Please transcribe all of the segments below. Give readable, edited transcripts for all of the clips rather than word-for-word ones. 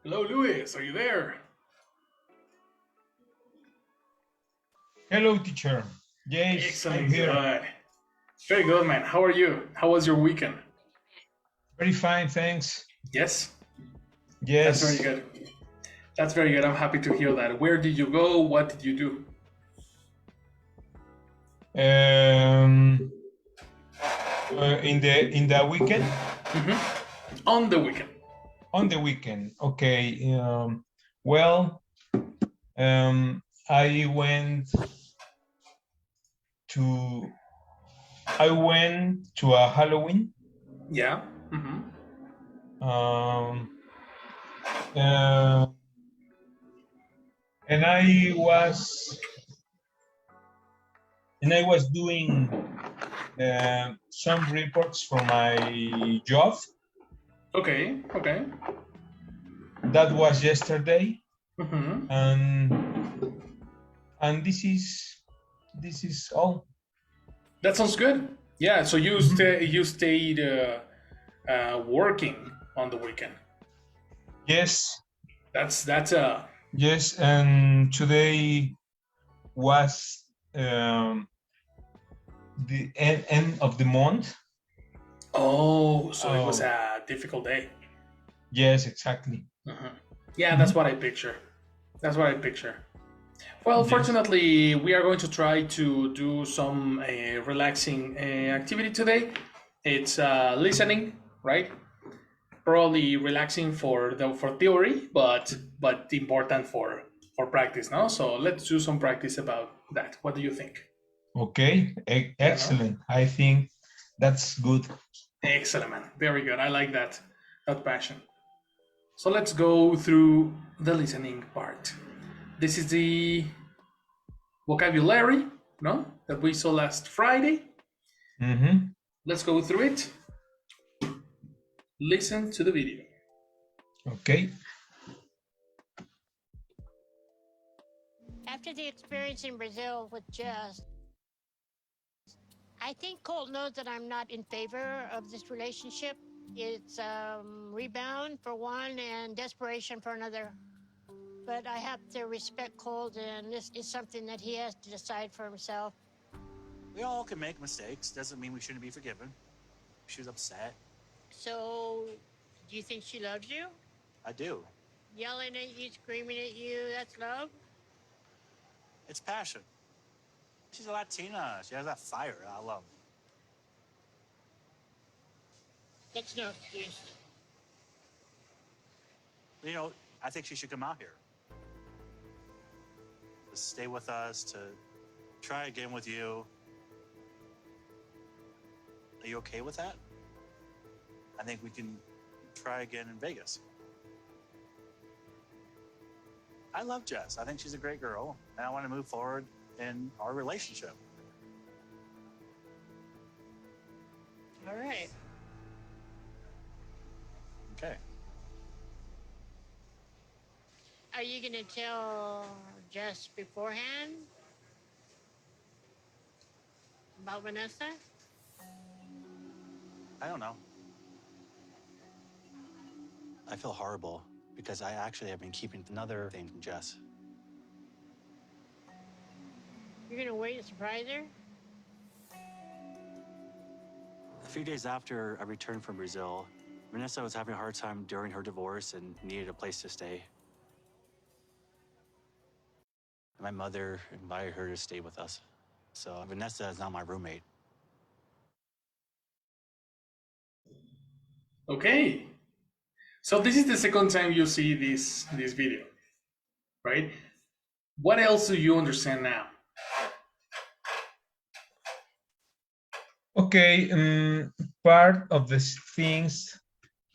Hello, Luis. Are you there? Hello, teacher. Yes, I'm Excellent. here. Good. Very good, man. How are you? How was your weekend? Very fine, thanks. Yes. That's very Yes. good. That's very good. I'm happy to hear that. Where did you go? What did you do? Um, in the weekend, On the weekend. on the weekend. Okay. Well, um, I went to I went to a Halloween. Yeah. Um, uh, and I was doing some reports for my job. Okay. Okay. That was yesterday, Mm-hmm. and this is all. That sounds good. Yeah. So you Mhm. stayed working on the weekend. Yes, That's. yes, and today was the end of the month. Oh, so it was Oh, a difficult day. yes, exactly. Yeah, that's Mhm. what I picture. That's what I picture. Well, Yes. fortunately, we are going to try to do some relaxing activity today. It's listening, right? Probably relaxing for theory, but important for practice, no? So let's do some practice about that. What do you think? Okay, Yeah, no? excellent. I think that's good. Excellent, man. Very good. I like that passion. So let's go through the listening part. This is the vocabulary, no, that we saw last Friday. Hmm. Let's go through it. Listen to the video. Okay. After the experience in Brazil with Jess, I think Colt knows that I'm not in favor of this relationship. It's rebound for one and desperation for another. But I have to respect Colt, and this is something that he has to decide for himself. We all can make mistakes. Doesn't mean we shouldn't be forgiven. She was upset. So, do you think she loves you? I do. Yelling at you, screaming at you, that's love? It's passion. She's a Latina. She has that fire I love. That's no excuse. You know, I think she should come out here. To stay with us, to try again with you. Are you okay with that? I think we can try again in Vegas. I love Jess. I think she's a great girl, and I want to move forward in our relationship. All right. Okay. Are you going to tell Jess beforehand about Vanessa? I don't know. I feel horrible because I actually have been keeping another thing from Jess. You're going to wait and surprise her? A few days after I returned from Brazil, Vanessa was having a hard time during her divorce and needed a place to stay. And my mother invited her to stay with us. So Vanessa is now my roommate. Okay. So this is the second time you see this video, right? What else do you understand now? Okay. Part of the things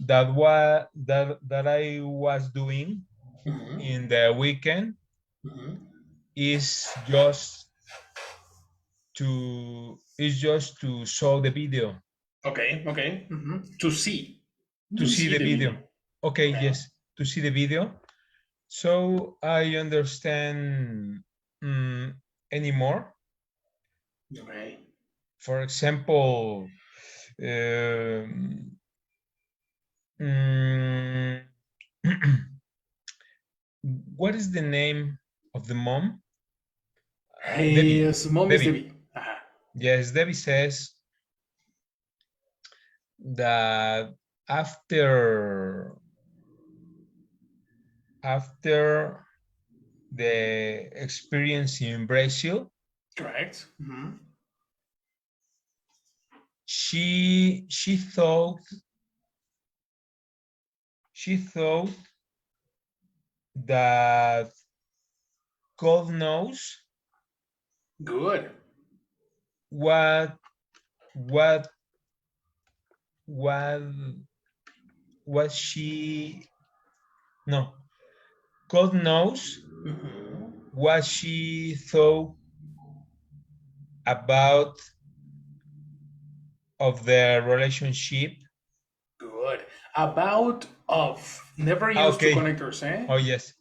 that I was doing in the weekend is just to show the video, Okay, okay. To see. to To see see the the video. video. Okay, Okay. yes, to see the video. So I understand anymore. Okay. For example, um, mm, what is the name of the mom? His mom is Debbie. Debbie. Uh-huh. Yes, Debbie says that after the experience in Brazil, Correct. Mhm. she thought that God knows Good. what she no, God knows Mhm. what she thought about of their relationship. Good. About of. Never use two Okay. connectors, eh? Oh yes.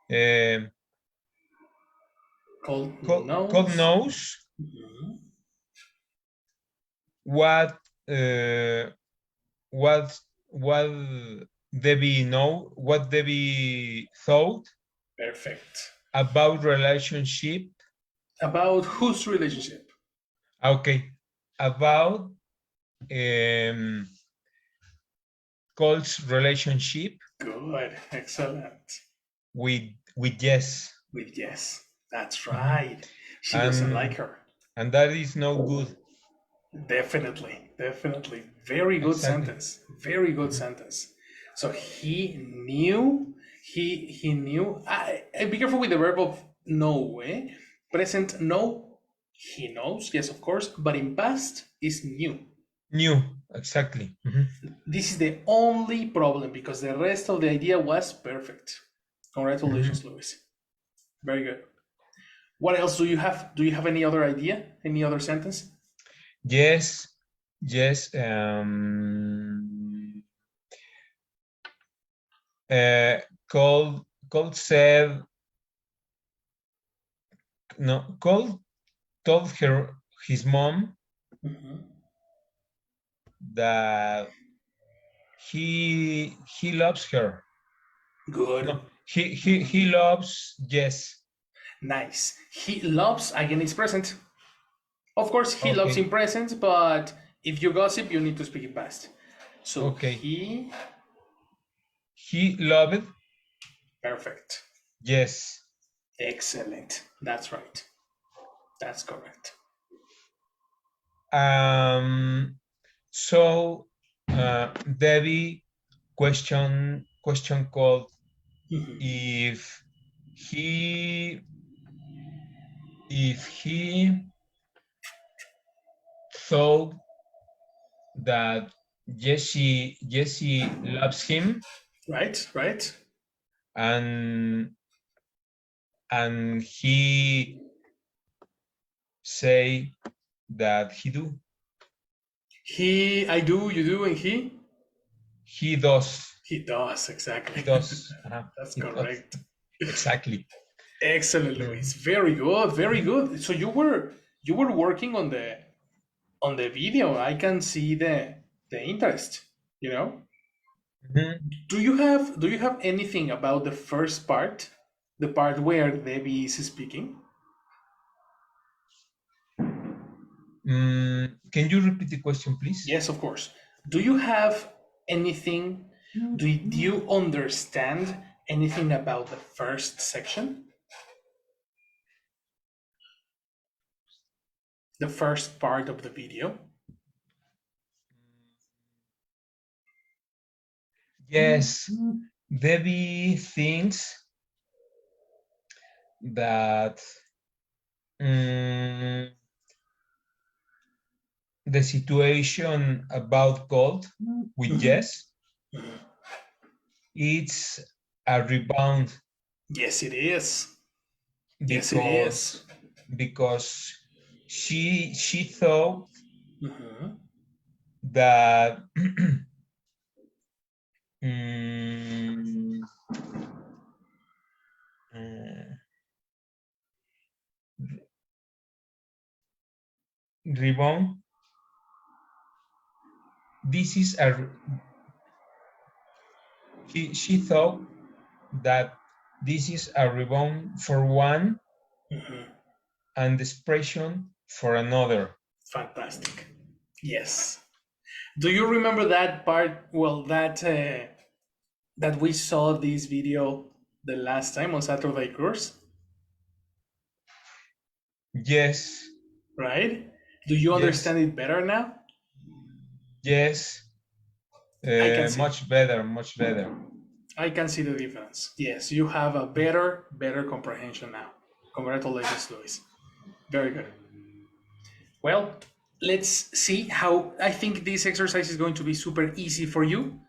Um, Called God knows. knows Mhm. what what Debbie thought Perfect. about relationship. About whose relationship? Okay, about Cole's relationship Good. Excellent. with Jess, With yes. That's Mhm. right. She doesn't like her. and that is no good. Definitely, definitely. Very good Exactly. sentence. Very good sentence. So he knew. He knew. Be careful with the verb of know. Eh? Present know. He knows. Yes, of course. But in past is knew. New, exactly. Mhm. This is the only problem because the rest of the idea was perfect. Congratulations, Luis. Very good. What else do you have? Do you have any other idea? Any other sentence? Yes. Cole said no. Cole told his mom Mhm. that he loves her. Good. No, he loves Jess. Nice. He loves, again, it's present. Of course, he loves Okay. in present, but if you gossip, you need to speak in past. So Okay. he loved. Perfect. Yes. Excellent. That's right. That's correct. So Debbie question called Mhm. if he thought that Jesse loves him Right, right. and he say that he do. I do, you do, and He does. He does, exactly. He does. That's He does. correct. Exactly. Excellent, Luis. Very good, very good. So you were working on the video. I can see the interest, you know? Mhm. Do you have anything about the first part, the part where Debbie is speaking? Can you repeat the question, please? Yes, of course. Do you have anything? Do you understand anything about the first section? The first part of the video? Yes. Debbie thinks that the situation about gold with Jess, it's a rebound Yes, it is. Yes, it is. because she thought Mhm. that mm, uh, rebound. This is a she thought that this is a rebound for one and expression for another. Fantastic. Yes. Do you remember that part? Well, that we saw this video the last time on Saturday course, Yes, right? Do you Yes. understand it better now? yes, I can see. much better, much better. I can see the difference. Yes, you have a better comprehension now. Congratulations, Luis. Very good. Well, let's see how. I think this exercise is going to be super easy for you,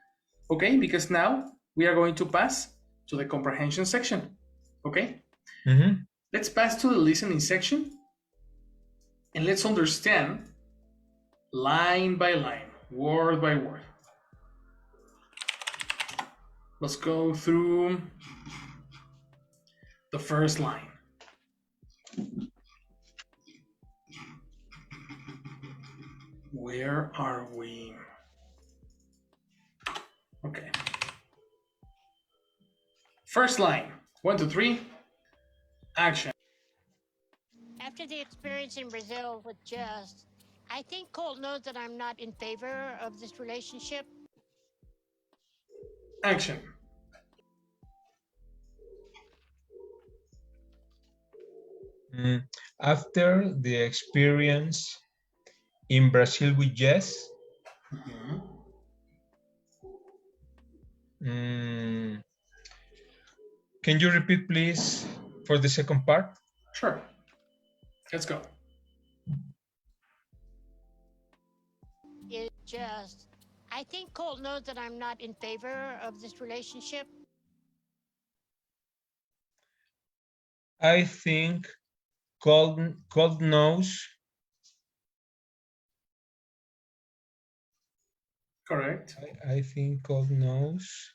okay? Because now we are going to pass to the comprehension section, okay? Let's pass to the listening section and let's understand line by line, word by word. Let's go through the first line. Where are we? Okay. First line, 1, 2, 3, action. After the experience in Brazil with Just, I think Colt knows that I'm not in favor of this relationship. Action. After the experience in Brazil with Jess, can you repeat, please, for the second part? Sure. Let's go. It just, I think Colt knows that I'm not in favor of this relationship. I think Colt knows. Correct. I think Colt knows.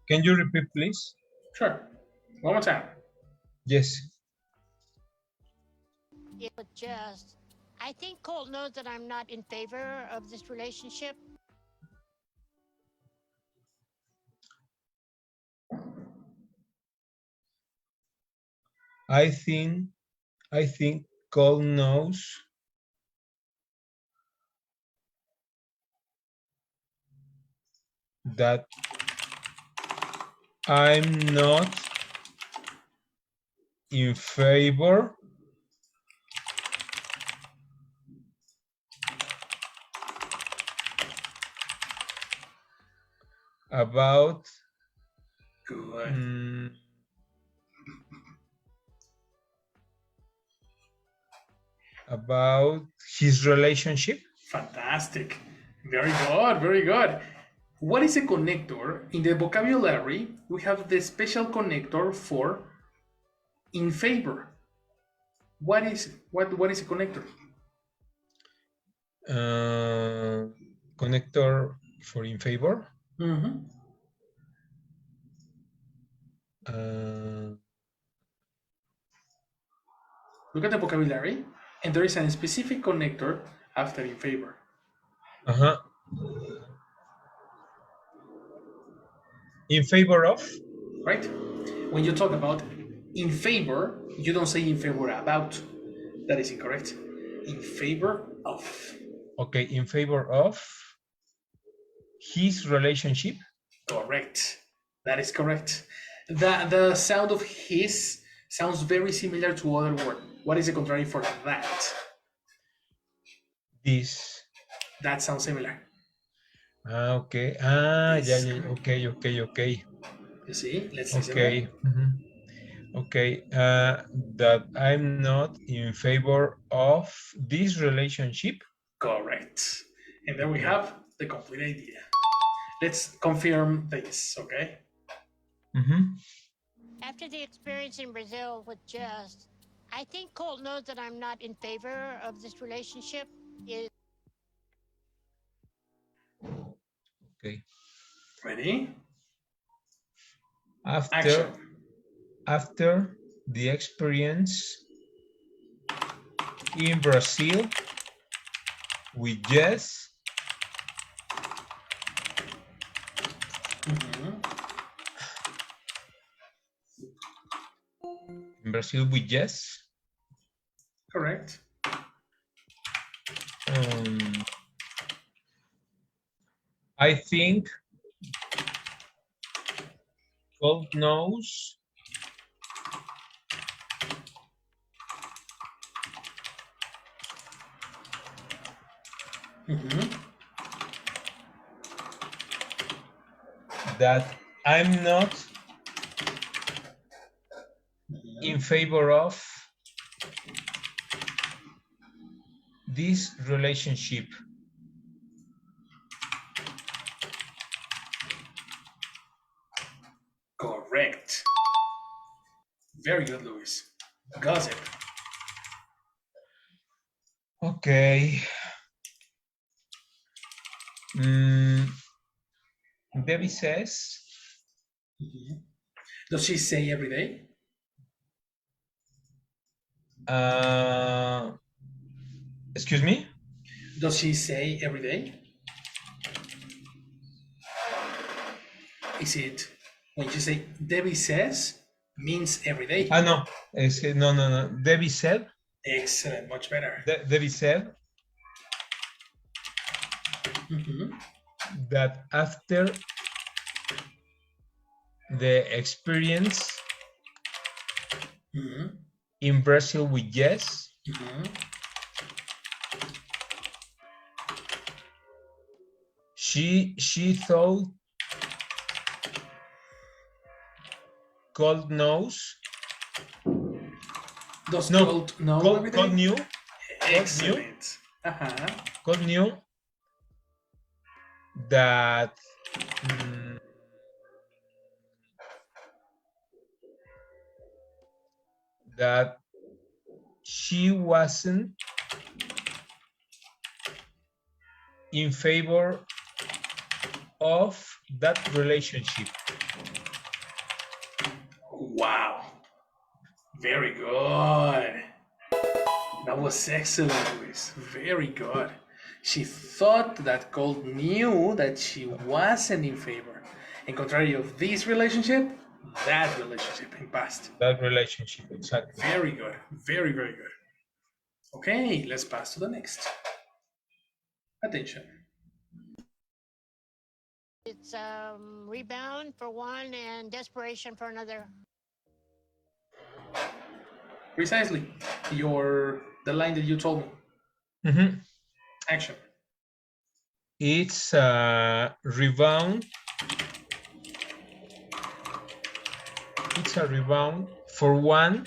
Can you repeat, please? Sure. One more time. Yes. It just, I think Colt knows that I'm not in favor of this relationship. I think Colt knows that I'm not in favor about Good. About his relationship. Fantastic. Very good. Very good. What is a connector? In the vocabulary, we have the special connector for in favor. What is a connector? Connector for in favor. Look at the vocabulary, and there is a specific connector after in favor. In favor of? Right? When you talk about in favor, you don't say in favor about. That is incorrect. In favor of. Okay, in favor of his relationship. Correct. That is correct. The sound of his sounds very similar to other word. What is the contrary for that? This. That sounds similar. Okay. Yeah. Okay. You see? Let's listen. Okay. Okay. That I'm not in favor of this relationship. Correct. And then we have the complete idea. Let's confirm this, okay? After the experience in Brazil with Just, I think Colt knows that I'm not in favor of this relationship. Okay. Ready? Action. After the experience in Brazil with yes, in Brazil with yes. Correct. I think God knows that I'm not in favor of this relationship. Correct. Very good, Luis. Gossip. Okay. Debbie says, Does she say every day? Excuse me? Does she say every day? Is it when you say Debbie says means every day? No. No. Debbie said. Excellent, much better. Debbie said that after the experience in Brazil with yes, she thought God knows. Does God know every day? God knew. Excellent. God knew that that she wasn't in favor of that relationship. Wow. Very good. That was excellent, Luis. Very good. She thought that God knew that she wasn't in favor. In contrary of this relationship, that relationship in past. That relationship, exactly. Very good. Very, very good. Okay, let's pass to the next. Attention. It's rebound for one and desperation for another. Precisely. The line that you told me. Action. It's rebound. It's a rebound for one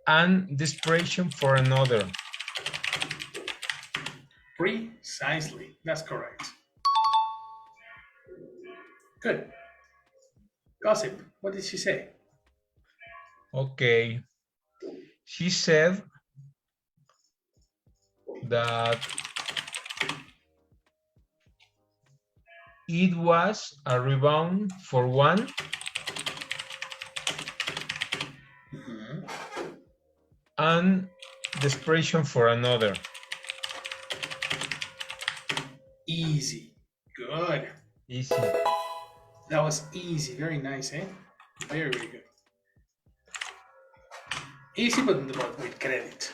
and desperation for another. Precisely. That's correct. Good. Gossip. What did she say? Okay. She said that it was a rebound for one and desperation for another. Easy. Good. Easy. That was easy. Very nice, eh? Very, very good. Easy, but with credit.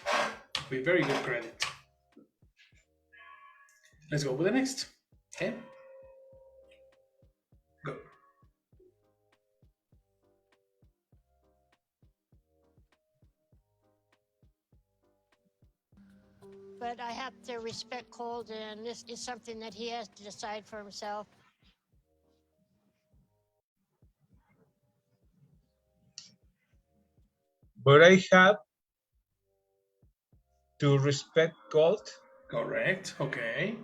With very good credit. Let's go with the next. Okay? Go. But I have to respect Colt, and this is something that he has to decide for himself. But I have to respect Colt. Correct. Okay.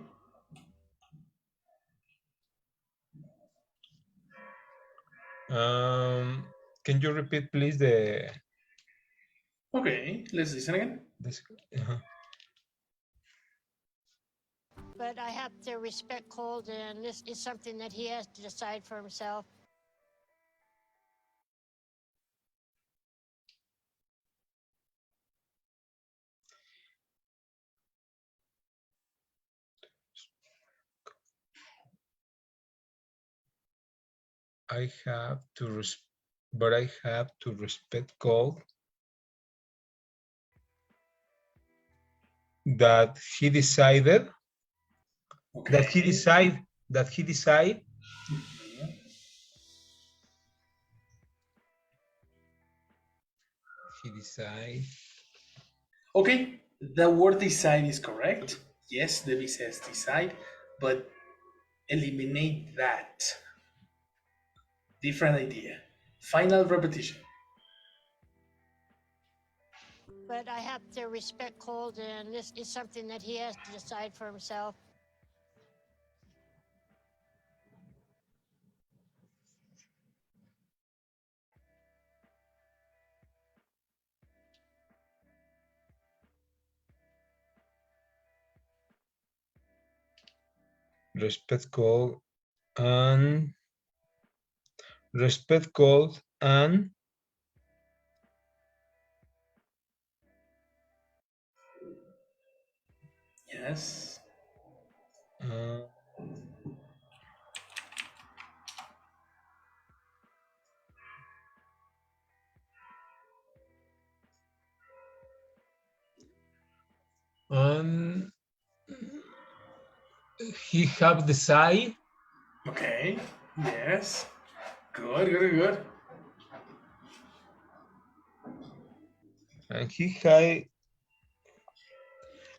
Can you repeat, please, the... Okay, let's listen again. But I have to respect Colt, and this is something that he has to decide for himself. I have to but I have to respect code that he decided Okay. that he decide Okay, the word decide is correct. Yes, Debbie says decide, but eliminate that. Different idea. Final repetition. But I have to respect Cold, and this is something that he has to decide for himself. respect code and Yes. uh, and he have decide Okay. Yes. Good, good, good.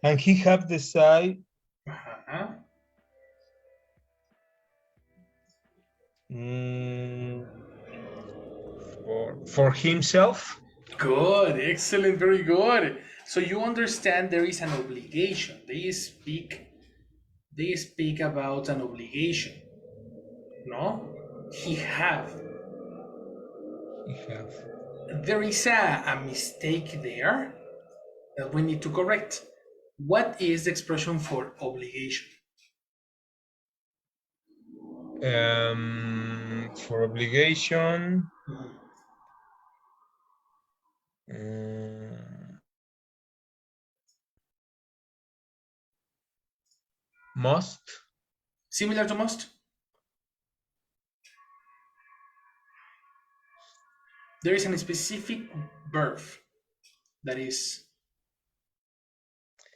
and he have decide Uh-huh. for himself. Good, excellent, very good. So you understand there is an obligation. They speak about an obligation. No? He have. He have There is a mistake there that we need to correct. What is the expression for obligation? for obligation. Must. Similar to must? There is a specific verb that is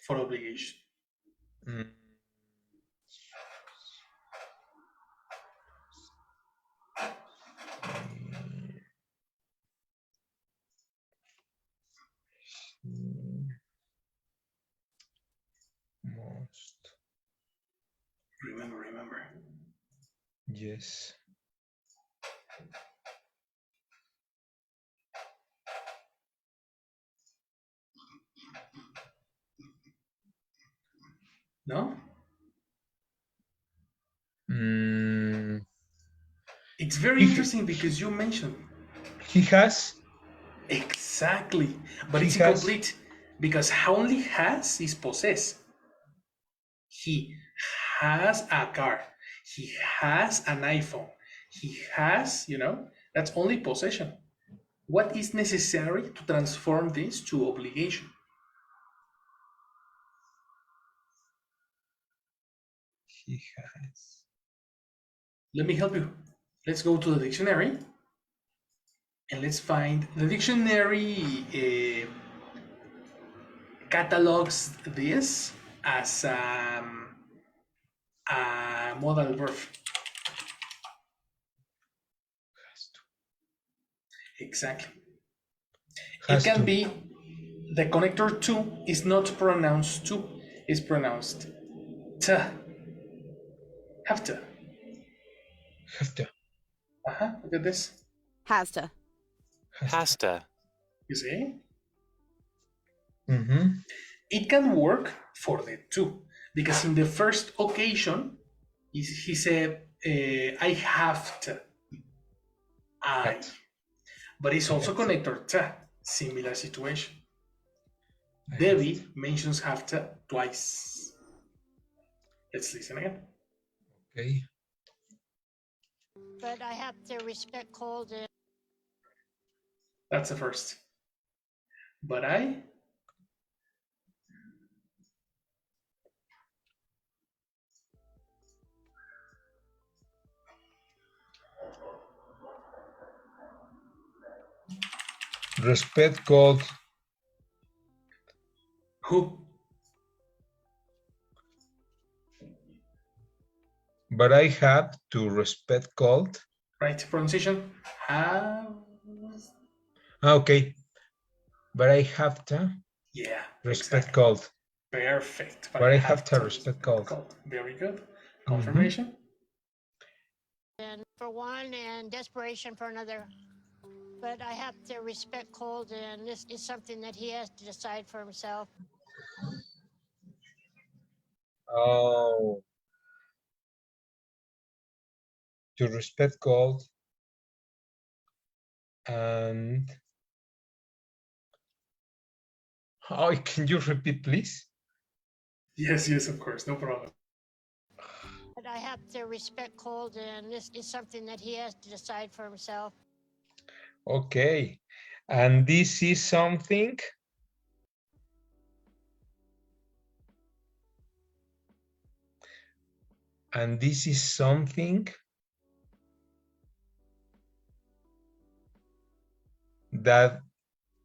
for obligation. Must. Remember. Yes. No? It's very interesting because you mentioned. He has. Exactly. But He it's has. incomplete because only has is possess. He has a car. He has an iPhone. He has, that's only possession. What is necessary to transform this to obligation? He has. Let me help you. Let's go to the dictionary and let's find the dictionary catalogs this as a modal verb. Exactly. It can be the connector to is not pronounced to, is pronounced to. Have to. Look at this. Has to. Pasta. You see? Mm-hmm. It can work for the two because in the first occasion, he said, I have to. But it's also connector to. Similar situation. Debbie mentions have to twice. Let's listen again. Okay. But I have to respect Cold. That's the first. But I. respect called Who? but I have to respect called. Right, pronunciation. Okay. But I have to Yeah, respect exactly. called. Perfect. But I have to respect called. Very good. Confirmation. And for one and desperation for another. But I have to respect cold, and this is something that he has to decide for himself. Oh. To respect called and can you repeat, please? Yes, yes, of course, no problem. But I have to respect cold, and this is something that he has to decide for himself. Okay. And this is something that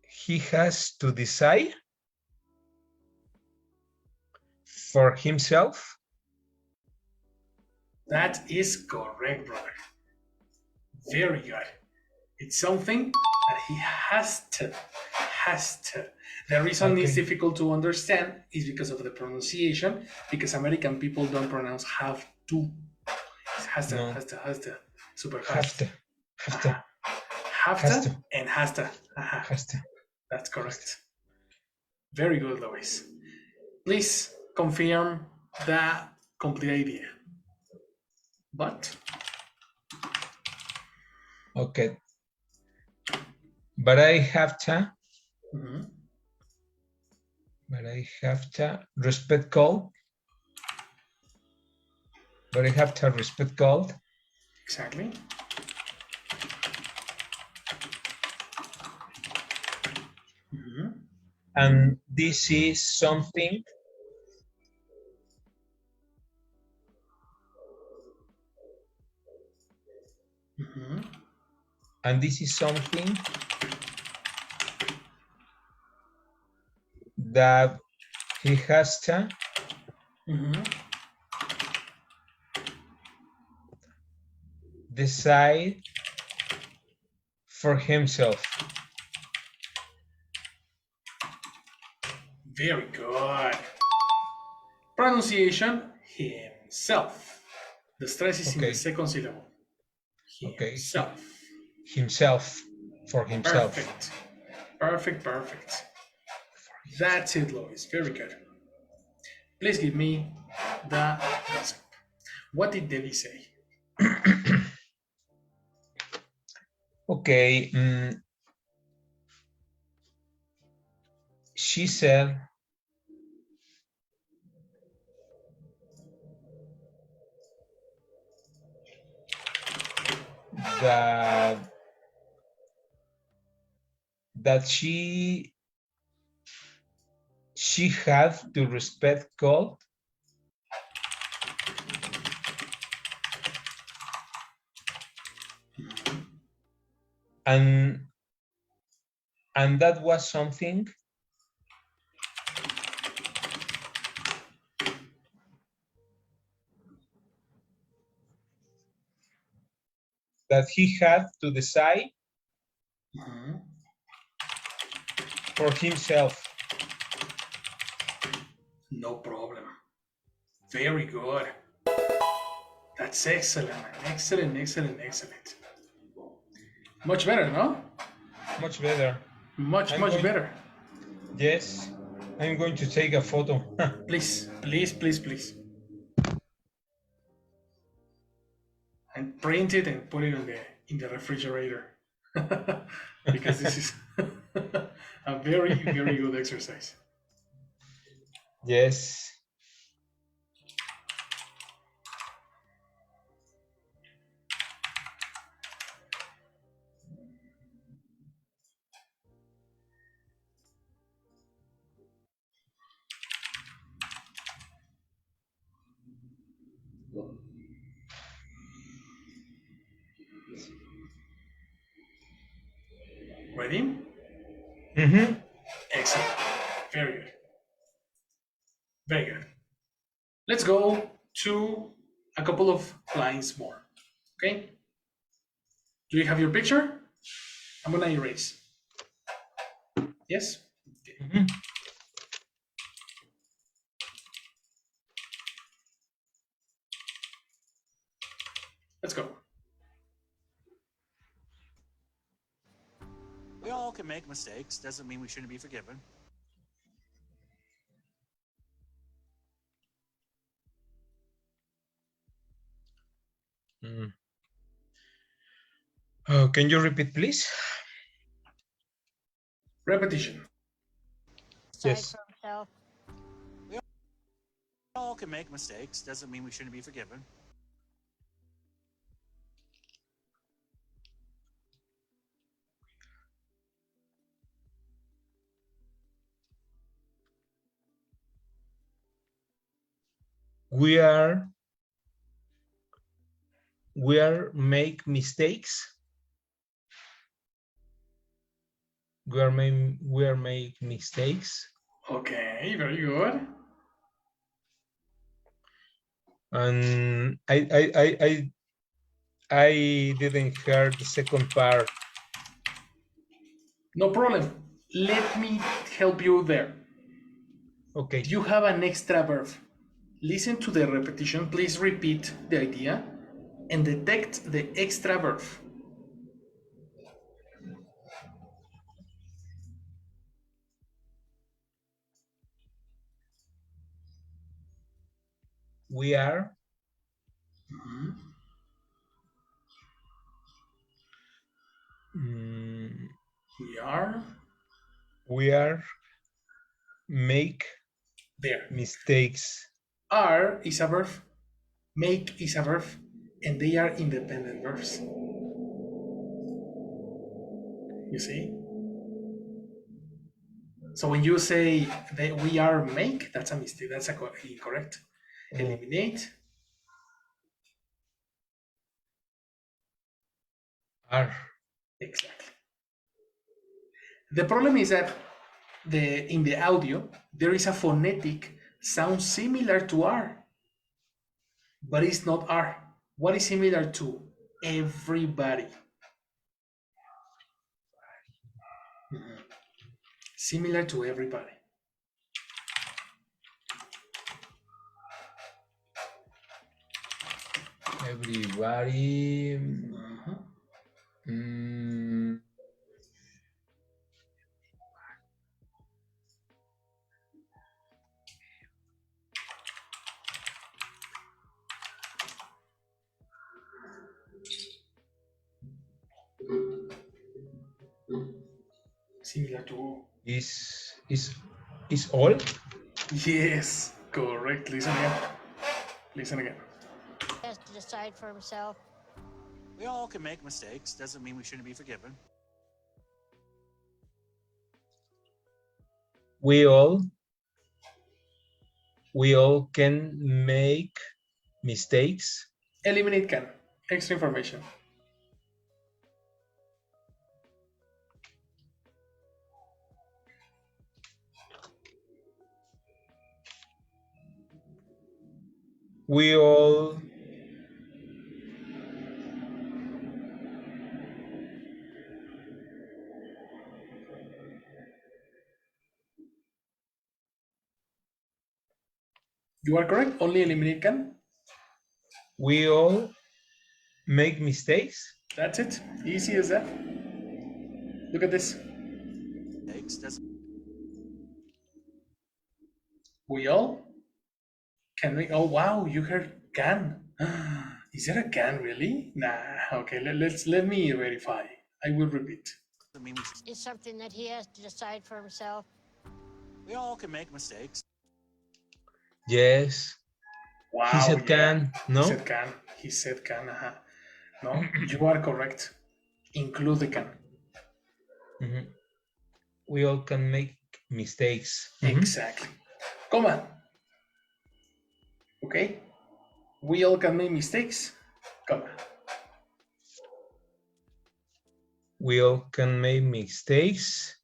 he has to decide for himself. That is correct, brother. Very good. It's something that he has to. The reason it's difficult to understand is because of the pronunciation, because American people don't pronounce have to. It has to. Super fast. Have to. And has to. That's correct. Very good, Lois. Please confirm the complete idea. But? Okay. But I have to. But I have to respect called. But I have to respect called. Exactly. And this is something and this is something that he has to decide for himself. Very good. Pronunciation, himself. The stress is in the second syllable. Himself. Okay. Himself. For himself. Perfect. That's it, Lois. Very good. Please give me the gossip. What did Debbie say? Okay. She said that she had to respect God and that was something that he had to decide for himself. No problem. Very good. That's excellent. Excellent. Much better, no? Much better. Much better. Yes. I'm going to take a photo. Please. And print it and put it in the refrigerator. Because this is a very good exercise. Yes. Ready? Excellent. Very good. Very good. Let's go to a couple of lines more. Okay? Do you have your picture? I'm gonna erase. Yes? Okay. Let's go. We all can make mistakes. Doesn't mean we shouldn't be forgiven. Oh, can you repeat, please? Repetition. Decide Yes. for himself. We all can make mistakes. Doesn't mean we shouldn't be forgiven. We are make mistakes. We are make mistakes. Okay, very good. And I didn't hear the second part. No problem. Let me help you there. Okay. You have an extra verb. Listen to the repetition. Please repeat the idea and detect the extra verb. We are we are make there. mistakes. Are is a verb, make is a verb, and they are independent verbs. You see? So when you say that we are make, that's a mistake. That's incorrect. Eliminate. Are. Exactly. The problem is that in the audio there is a phonetic sound similar to R, but it's not R. What is similar to everybody? Similar to everybody. Everybody. Similar to. Is all? Yes, correct. Listen again. Listen again. He has to decide for himself. We all can make mistakes. Doesn't mean we shouldn't be forgiven. We all can make mistakes. Eliminate can. Extra information. We all You are correct. Only eliminate can. we all make mistakes. That's it. Easy as that. Look at this. We all can make. Oh wow, you heard can. Is there a can really? Nah. Okay. Let me verify. I will repeat. It's something that he has to decide for himself. We all can make mistakes. Yes. Wow. He said can. No. He said can. He said can. No, you are correct. Include the can. We all can make mistakes. Exactly. Comma. Okay. We all can make mistakes. Comma. We all can make mistakes.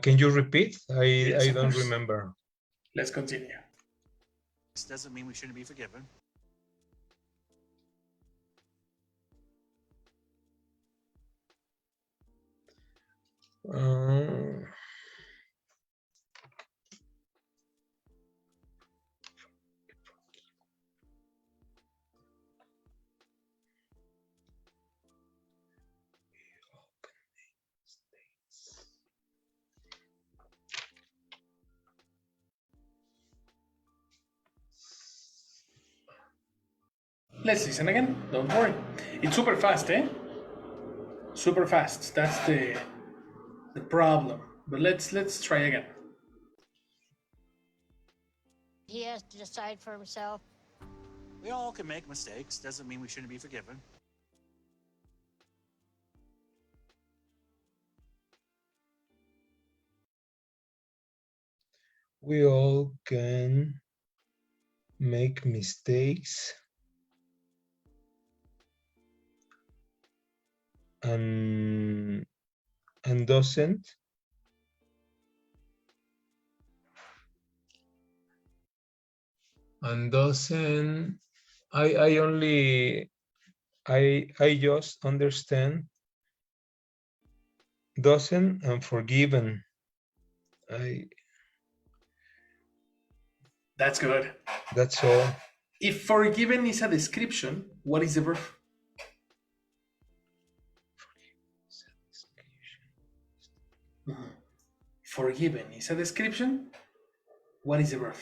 Can you repeat? Yes, I of don't course. remember. Let's continue. This doesn't mean we shouldn't be forgiven. Let's listen again. Don't worry. It's super fast, eh? Super fast. That's the problem. But let's try again. He has to decide for himself. We all can make mistakes. Doesn't mean we shouldn't be forgiven. We all can make mistakes and doesn't I just understand doesn't and forgiven. That's good. That's all. If forgiven is a description, what is the verb? Forgiven is a description. What is the verb?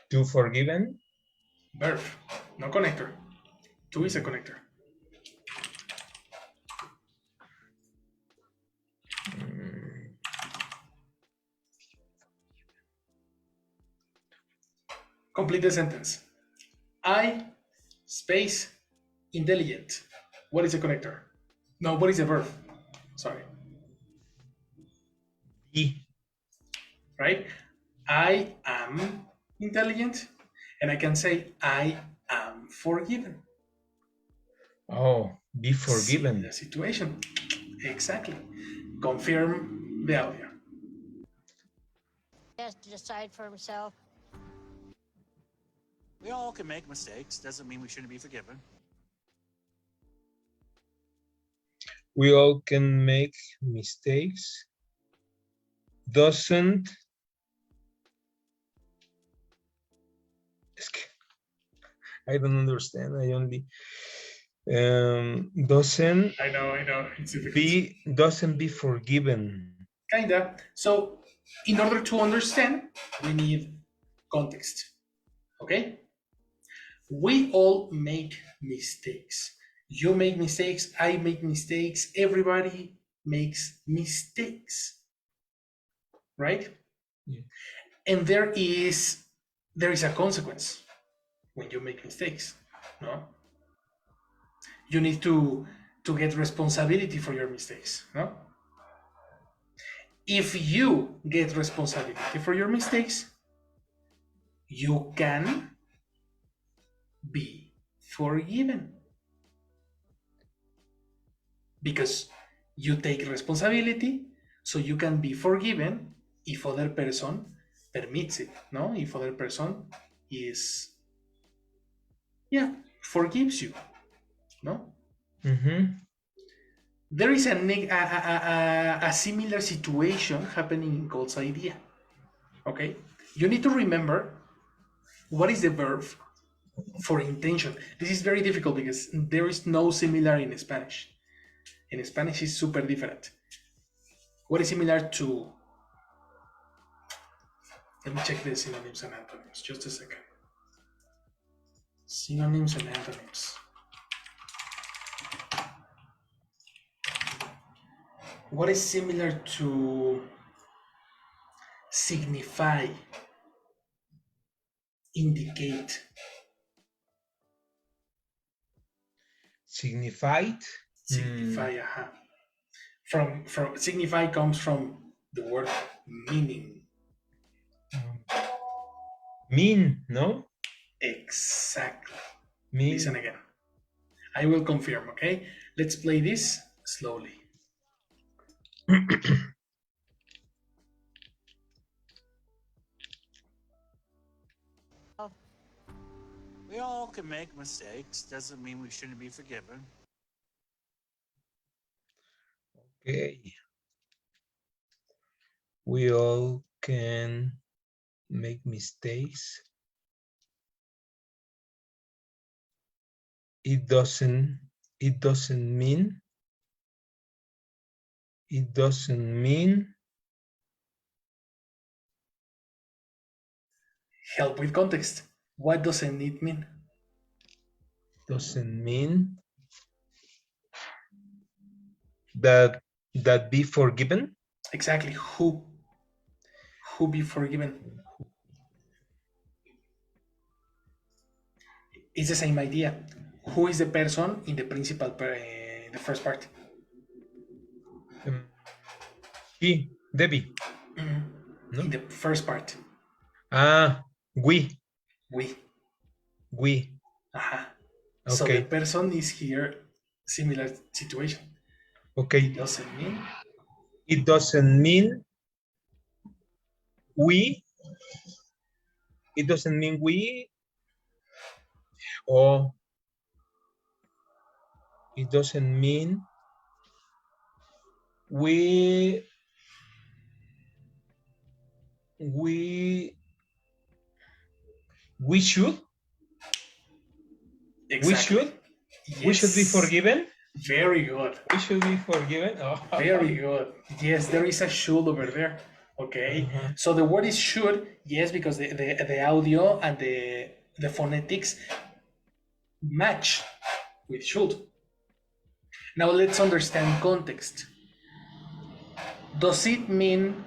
To forgiven. Verb, no connector. To is a connector. Complete the sentence. I, space, intelligent. What is a connector? No, what is a verb? Sorry. Be. Right? I am intelligent, and I can say I am forgiven. Oh, be forgiven. See the situation. Exactly. Confirm the audio. He has to decide for himself. We all can make mistakes. Doesn't mean we shouldn't be forgiven. We all can make mistakes. Doesn't. I don't understand. I only doesn't. I know. It's Doesn't be forgiven. Kinda. So, in order to understand, we need context. Okay? We all make mistakes. You make mistakes, I make mistakes, everybody makes mistakes. Right? Yeah. And there is a consequence when you make mistakes. No? You need to get responsibility for your mistakes. No? If you get responsibility for your mistakes, you can be forgiven. Because you take responsibility, so you can be forgiven if other person permits it, no? If other person is, forgives you, no? There is a similar situation happening in Cole's idea, okay? You need to remember what is the verb for intention. This is very difficult because there is no similar in Spanish. In Spanish, it's super different. What is similar to? Let me check the synonyms and antonyms. Just a second. Synonyms and antonyms. What is similar to signify, indicate? Signified. Signify, From signify comes from the word meaning. Mean, no? Exactly. Mean. Listen again. I will confirm, okay? Let's play this slowly. We all can make mistakes. Doesn't mean we shouldn't be forgiven. Okay. We all can make mistakes. It doesn't mean Help with context. What doesn't it mean? Doesn't mean that be forgiven. Exactly. Who be forgiven? It's the same idea. Who is the person in the principal, the first part? She, Debbie. No? In the first part. We. Uh-huh. Okay. So the person is here, similar situation. Okay. It doesn't mean we. It doesn't mean we. Or it doesn't mean we should. exactly. We should be forgiven. Very good. We should be forgiven. Oh. Very good. Yes, there is a should over there. Okay. So the word is should, yes, because the audio and the phonetics match with should. Now let's understand context. Does it mean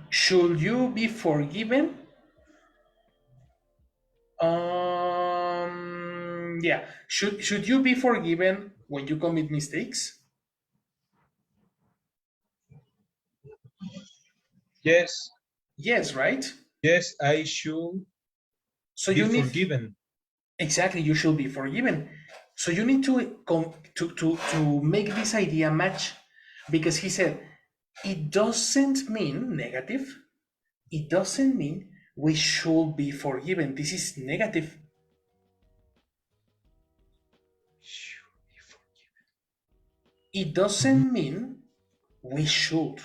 should you be forgiven? Yeah. Should you be forgiven when you commit mistakes? Yes. Yes, right? Yes, I should be forgiven. Exactly, you should be forgiven. So you need to make this idea match, because he said it doesn't mean negative. It doesn't mean we should be forgiven. This is negative. It doesn't mean we should.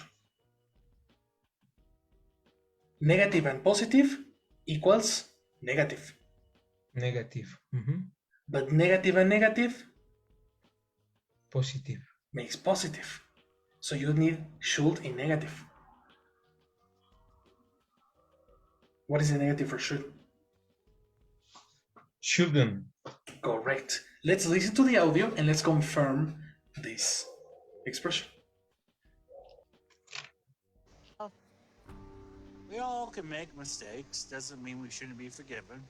Negative and positive equals negative. Negative. But negative and negative Positive. makes positive. So you need should in negative. What is the negative for should? Shouldn't. Correct. Let's listen to the audio and let's confirm this expression. We all can make mistakes. Doesn't mean we shouldn't be forgiven.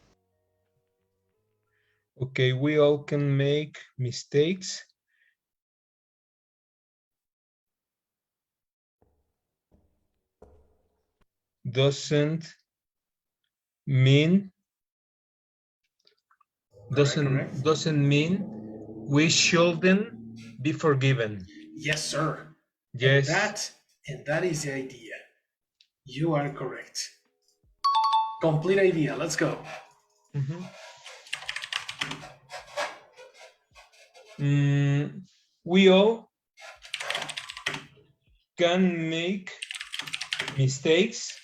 Okay, we all can make mistakes. Doesn't mean we shouldn't be forgiven. Yes, sir. Yes. And that is the idea. You are correct. Complete idea. Let's go. We all can make mistakes.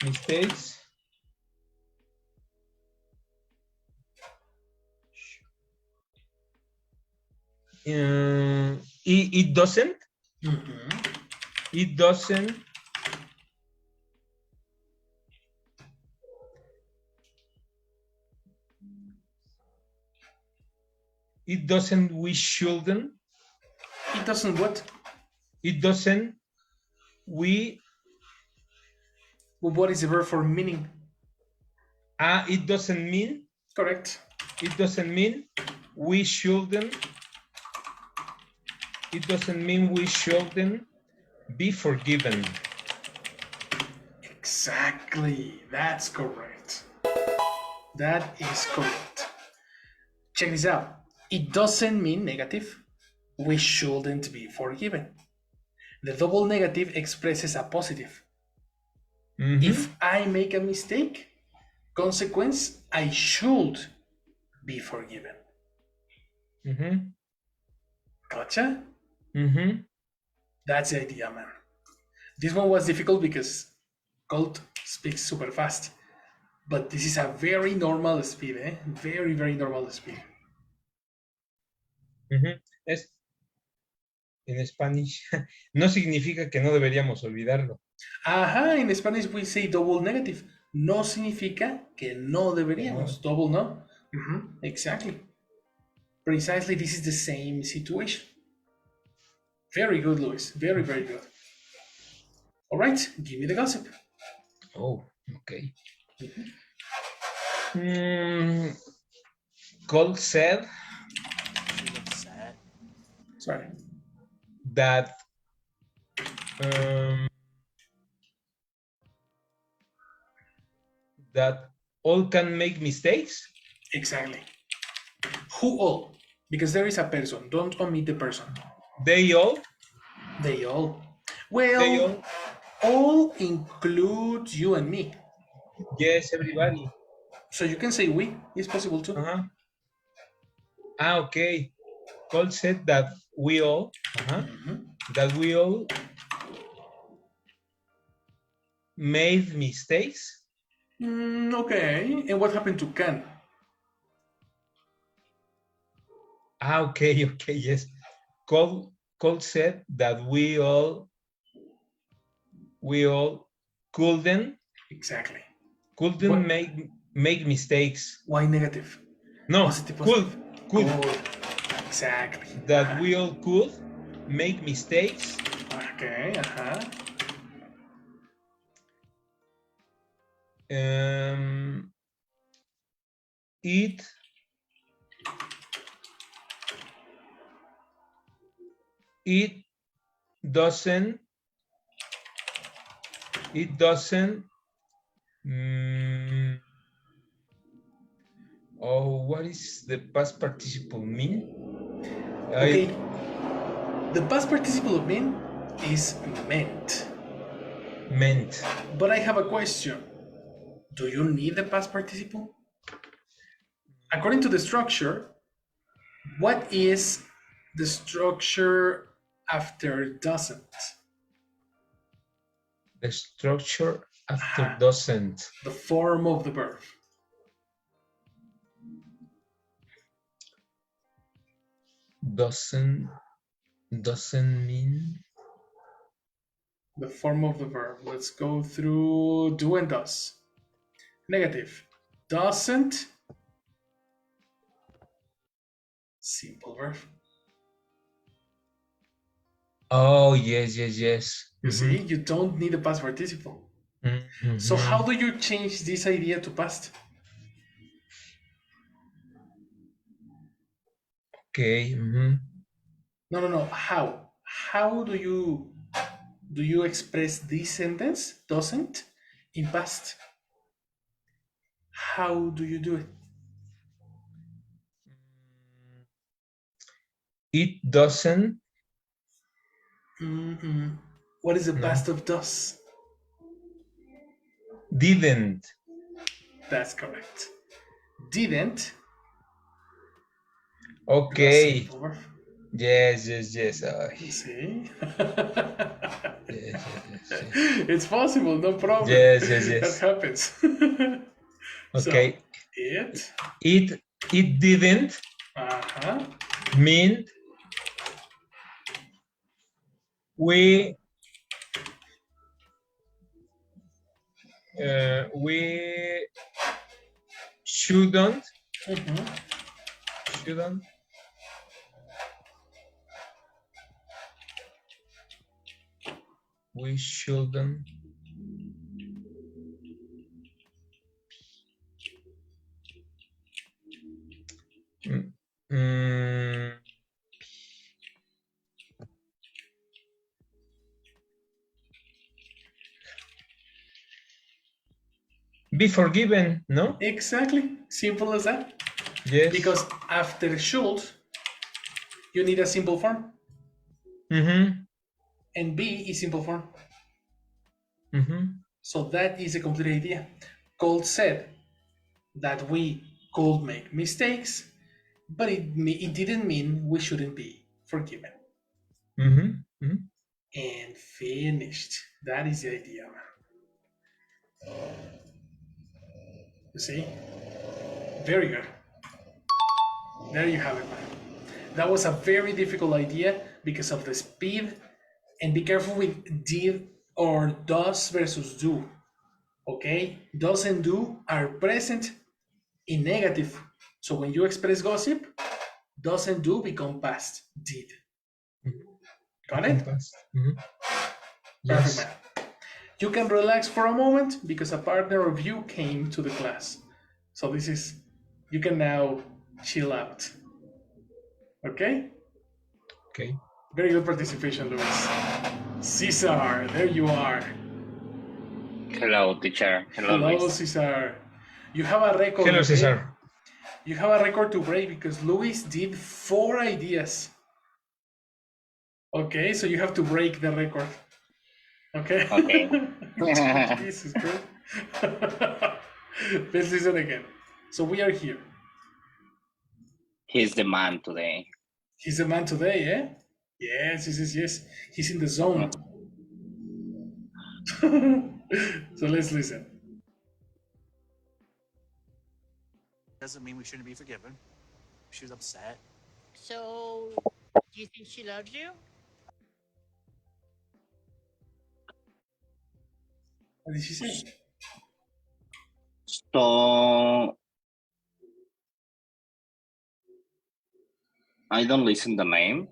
Mistakes. It doesn't. It doesn't. It doesn't. We shouldn't. It doesn't what? It doesn't. We. Well, what is the verb for meaning? It doesn't mean. Correct. It doesn't mean we shouldn't. It doesn't mean we shouldn't be forgiven. Exactly. That's correct. That is correct. Check this out. It doesn't mean negative. We shouldn't be forgiven. The double negative expresses a positive. If I make a mistake, consequence, I should be forgiven. Gotcha? That's the idea, man. This one was difficult because Colt speaks super fast. But this is a very normal speed, eh? Very, very normal speed. En Spanish no significa que no deberíamos olvidarlo. Ajá, in Spanish we say double negative. No significa que no deberíamos. Double no. Exactly. Precisely, this is the same situation. Very good, Luis. Very, very good. All right, give me the gossip. Oh, okay. Colt said Sorry. that that all can make mistakes. Exactly. Who all? Because there is a person. Don't omit the person. They all. They all. Well, They all includes you and me. Yes, everybody. So you can say we. It's possible too. Okay. Colt said that we all. That we all made mistakes. Okay. And what happened to can? Okay, yes. Colt said that we all couldn't. Exactly. Couldn't make mistakes. Why negative? No, positive. Could. Exactly. That we all could make mistakes. Okay, It doesn't what is the past participle mean? Okay. The past participle of mean is meant. But I have a question. Do you need the past participle? According to the structure, what is the structure after doesn't? The structure after doesn't. The form of the verb. Doesn't mean. The form of the verb. Let's go through do and does. Negative. Doesn't. Simple verb. Oh, yes. You see, you don't need a past participle. So how do you change this idea to past? Okay. No. How do you express this sentence, doesn't, in past? How do you do it? It doesn't. What is the past of does? Didn't. That's correct. Didn't. Okay. Yes. See? Yes. It's possible, no problem. Yes. That happens. Okay. So, it didn't mean we shouldn't. We shouldn't Mm, be forgiven, no? Exactly. Simple as that. Yes. Because after should, you need a simple form. Mm-hmm. And be is simple form. Mm-hmm. So that is a complete idea. Cole said that we could make mistakes, but it didn't mean we shouldn't be forgiven. Mm-hmm. Mm-hmm. And finished. That is the idea, man. You see? Very good. There you have it, man. That was a very difficult idea because of the speed. And be careful with did or does versus do. Okay? Does and do are present in negative. So when you express gossip, does and do become past. Did. Got it? Mm-hmm. Perfect, Yes. man. You can relax for a moment because a partner of you came to the class. So this is, you can now chill out. Okay? Okay. Very good participation, Luis. Cesar, there you are. Hello, teacher. Hello, Hello, Luis. Cesar. You have a record. Hello, okay? Cesar. You have a record to break because Luis did 4 ideas. Okay, so you have to break the record. Okay? Okay. This is good. Let's listen again. So we are here. He's the man today. He's the man today, eh? Yes, yes. He's in the zone. So let's listen. Doesn't mean we shouldn't be forgiven. She was upset. So, do you think she loves you? What did she say? So I don't listen the name.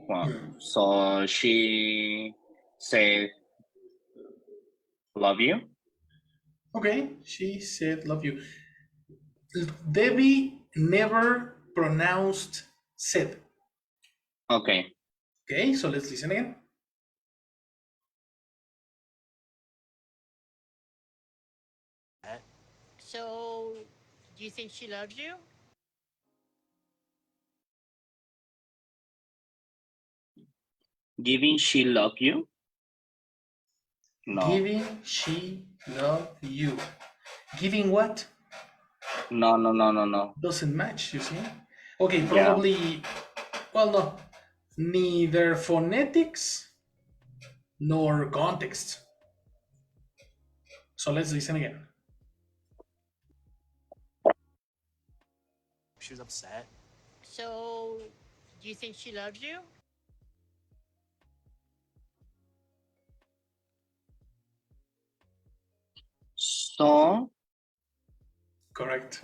Well, so she said, "Love you." Okay, she said love you. Debbie never pronounced said. Okay. Okay, so let's listen again. So, do you think she loves you? Giving she love you? No. Giving she love you. Giving what? No. Doesn't match, you see? Okay, probably, well, no. Neither phonetics nor context. So let's listen again. She was upset. So, do you think she loves you? So Correct.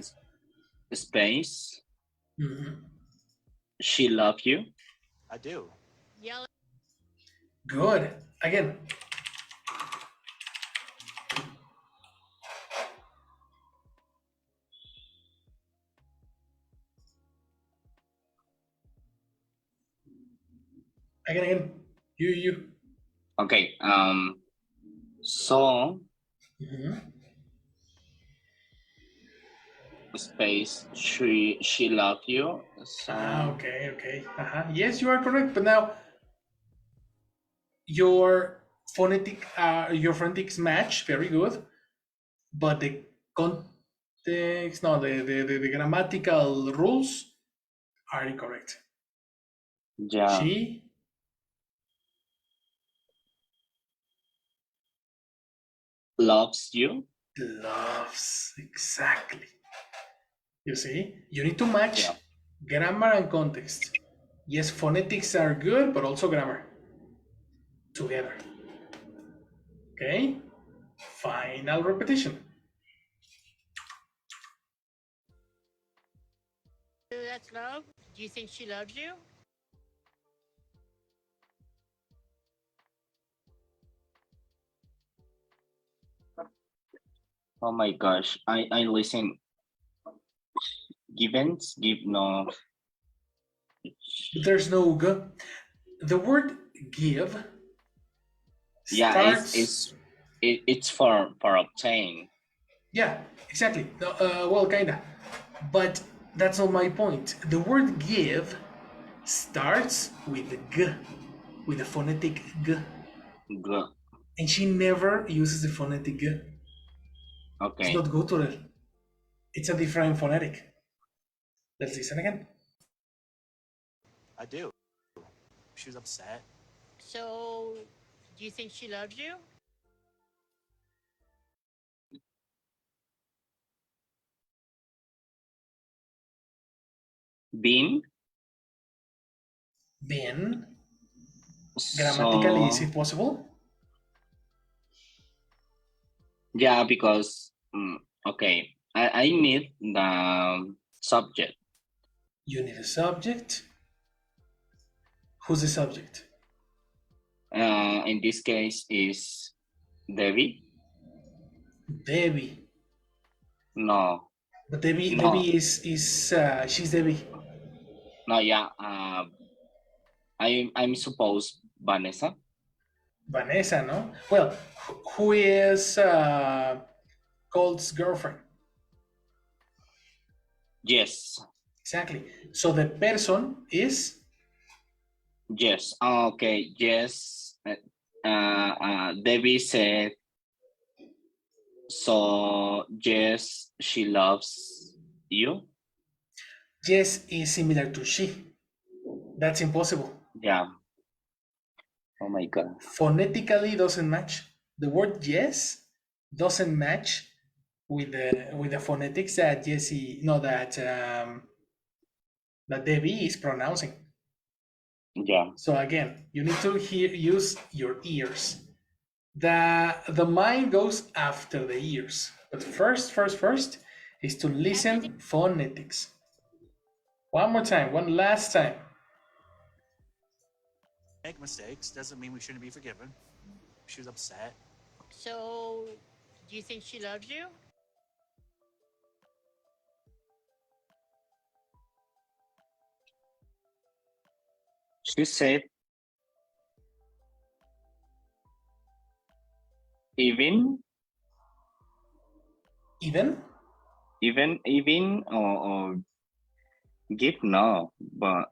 space. Mm-hmm. She love you. I do. Yell. Good. Again. Again. You. Okay. So Mm-hmm. space she love you. So Okay. Yes, you are correct. But now your phonetics match very good, but the context, no, the grammatical rules are incorrect. yeah. She Loves you. loves, exactly. You see, you need to match grammar and context. Yes, phonetics are good, but also grammar together. Okay, final repetition. That's love. Do you think she loves you? Oh my gosh. I listen. Give no. But there's no g. The word give Yeah, starts. it's for obtain. Yeah, exactly. No, well, kinda. But that's not my point. The word give starts with g, with the phonetic g. G. And she never uses the phonetic g. It's Okay. not guttural. It's a different phonetic. Let's listen again. I do. She was upset. So, do you think she loves you? Been. Been. Grammatically, is So it possible? yeah, because okay, I need the subject. You need a subject. Who's the subject? In this case is Debbie. Debbie. No, But Debbie, no, Debbie is she's Debbie. no. Yeah. I'm supposed Vanessa. Vanessa, no? Well, who is Colt's girlfriend? Yes. Exactly. So the person is Yes. Okay. Yes. Debbie said so. Yes, she loves you. yes is similar to she. That's impossible. Yeah. Oh my God. Phonetically doesn't match. The word yes doesn't match with the phonetics that Jessie no that Debbie is pronouncing. Yeah. So again, you need to use your ears. The mind goes after the ears, but first is to listen phonetics. One more time, one last time. Make mistakes doesn't mean we shouldn't be forgiven. She was upset. So, do you think she loves you? She said even Even or give no, but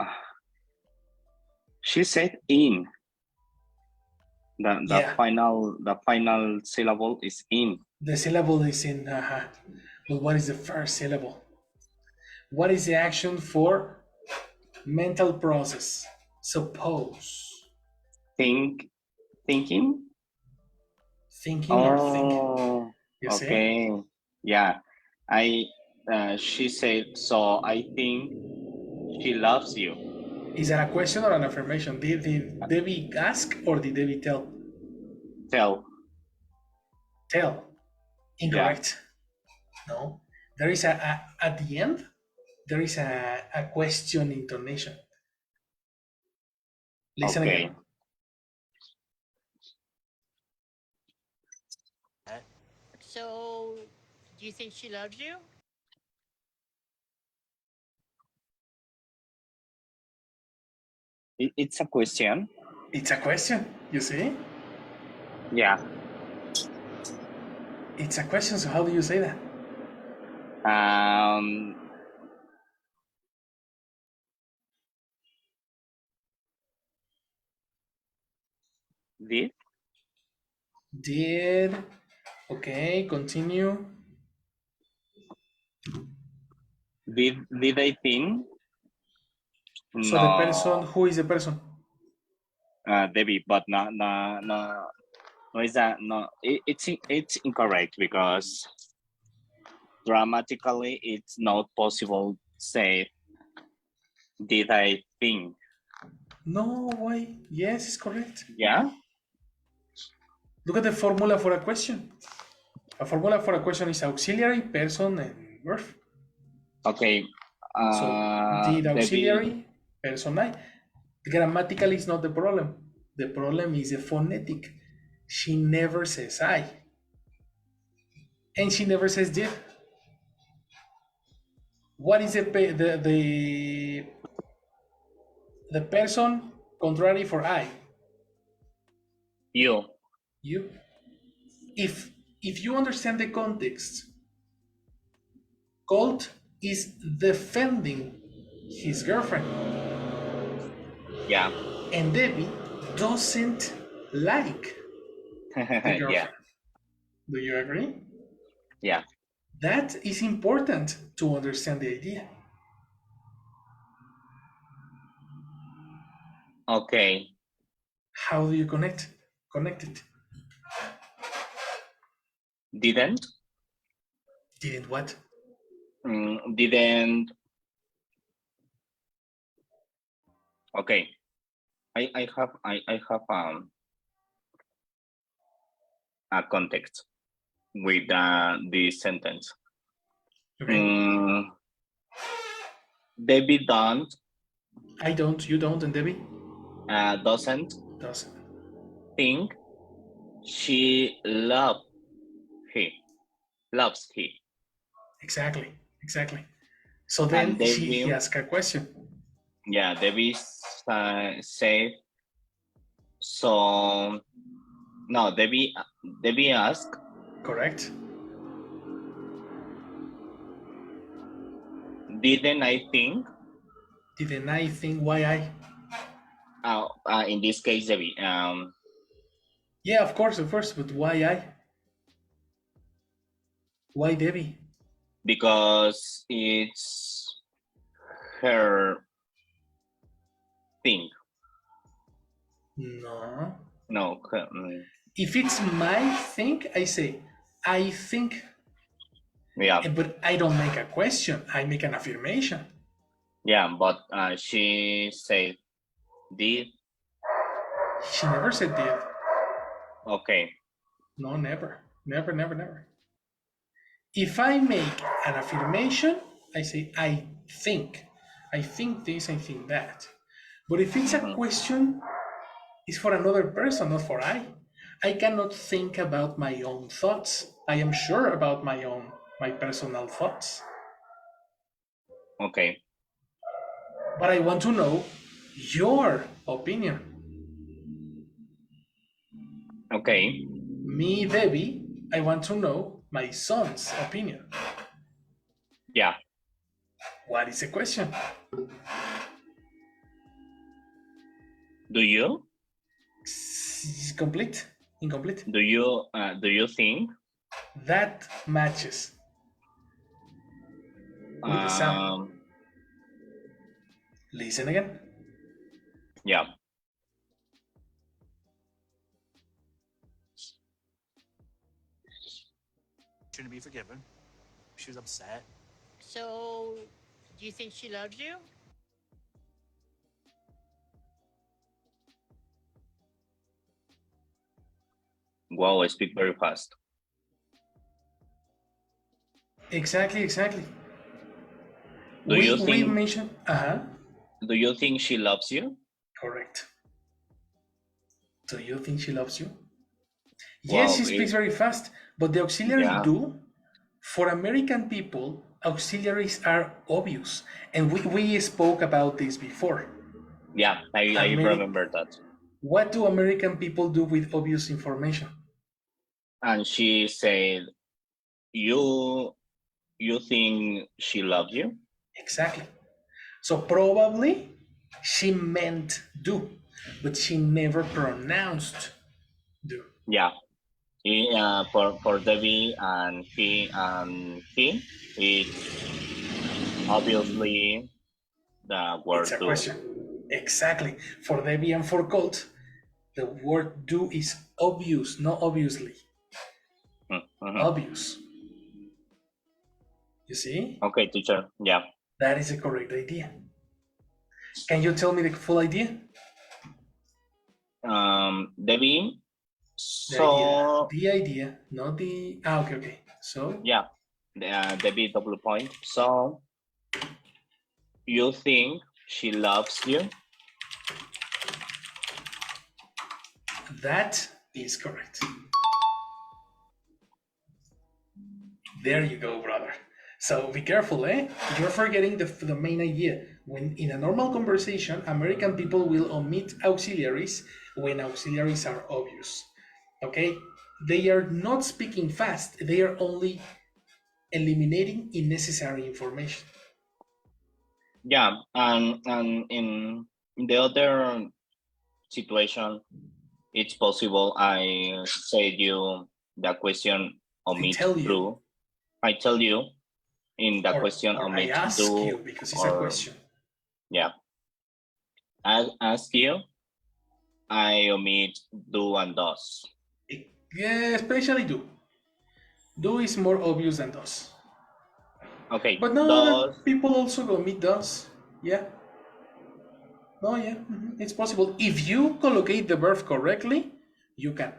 she said in. yeah, The final syllable is in. the syllable is in. But what is the first syllable? What is the action for mental process? Suppose. Think thinking. Thinking or think. Oh, You see? okay. Yeah. I she said so I think she loves you. Is that a question or an affirmation? Did Debbie ask or did Debbie tell? Tell. Tell. Yeah. Incorrect. No. There is at the end, there is a question intonation. Listen Okay. again. So, do you think she loves you? It's a question. It's a question, you see? Yeah. It's a question, so how do you say that? Um did Did. Okay, continue. did I think? So the person, No, who is the person? Debbie, but no is that no it's incorrect because grammatically it's not possible say did I think. No, why? Yes, it's correct. Yeah. Look at the formula for a question. A formula for a question is auxiliary, person, and verb. Okay. So did Debbie. auxiliary, person I. Grammatically is not the problem. The problem is the phonetic. She never says I. And she never says did. What is the the person contrary for I. You. You. If you understand the context, Colt is defending his girlfriend. Yeah. And Debbie doesn't like the girlfriend. Yeah. Do you agree? Yeah. That is important to understand the idea. Okay. How do you connect it? Didn't. Didn't what? Didn't. Okay. I have a context with this sentence. Okay. Debbie don't. I don't, you don't, and Debbie? Doesn't think she loves he. Exactly. So then he asks a question. Yeah, Debbie said. So no, Debbie asked. Correct. Didn't I think? Didn't I think why I? In this case, Debbie. Yeah, of course, but why I? Why Debbie? Because it's her thing. No. No. If it's my thing, I say, I think. Yeah. But I don't make a question, I make an affirmation. Yeah, but she said did. She never said did. Okay. No, never. If I make an affirmation, I say, I think. I think this, I think that. But if it's a question, it's for another person, not for I. I cannot think about my own thoughts. I am sure about my personal thoughts. Okay. But I want to know your opinion. Okay. Me, Debbie, I want to know my son's opinion. Yeah. What is the question? Do you? Incomplete. Do you think that matches with the sound? Listen again. Yeah. Shouldn't be forgiven. She was upset. So, do you think she loves you? Wow, I speak very fast. Exactly. Do you think? We mentioned. Do you think she loves you? Correct. Do you think she loves you? Wow, Yes, she speaks very fast, but the auxiliary do. For American people, auxiliaries are obvious, and we spoke about this before. Yeah, I remember that. What do American people do with obvious information? And she said, you think she loves you? Exactly. So probably she meant do, but she never pronounced do. Yeah. For Debbie and he, it's obviously the word It's a do. question. Exactly. For Debbie and for Colt, the word do is obvious, not obviously. Obvious. You see? Okay, teacher. Yeah. That is the correct idea. Can you tell me the full idea? Debbie. So the idea, not the. Okay. So yeah, Debbie double point. So you think she loves you? That is correct. There you go, brother. So be careful, eh? You're forgetting the main idea. When in a normal conversation, American people will omit auxiliaries when auxiliaries are obvious. Okay? They are not speaking fast, they are only eliminating unnecessary information. Yeah, and in the other situation, it's possible I say you the question omit tell you. do. I tell you in the question Or I omit ask do you because it's a or question. yeah. I ask you, I omit do and does. Yeah, especially do. Do is more obvious than does. Okay, But no, does. people also omit does. Yeah. No, yeah, it's possible. If you collocate the verb correctly, you can.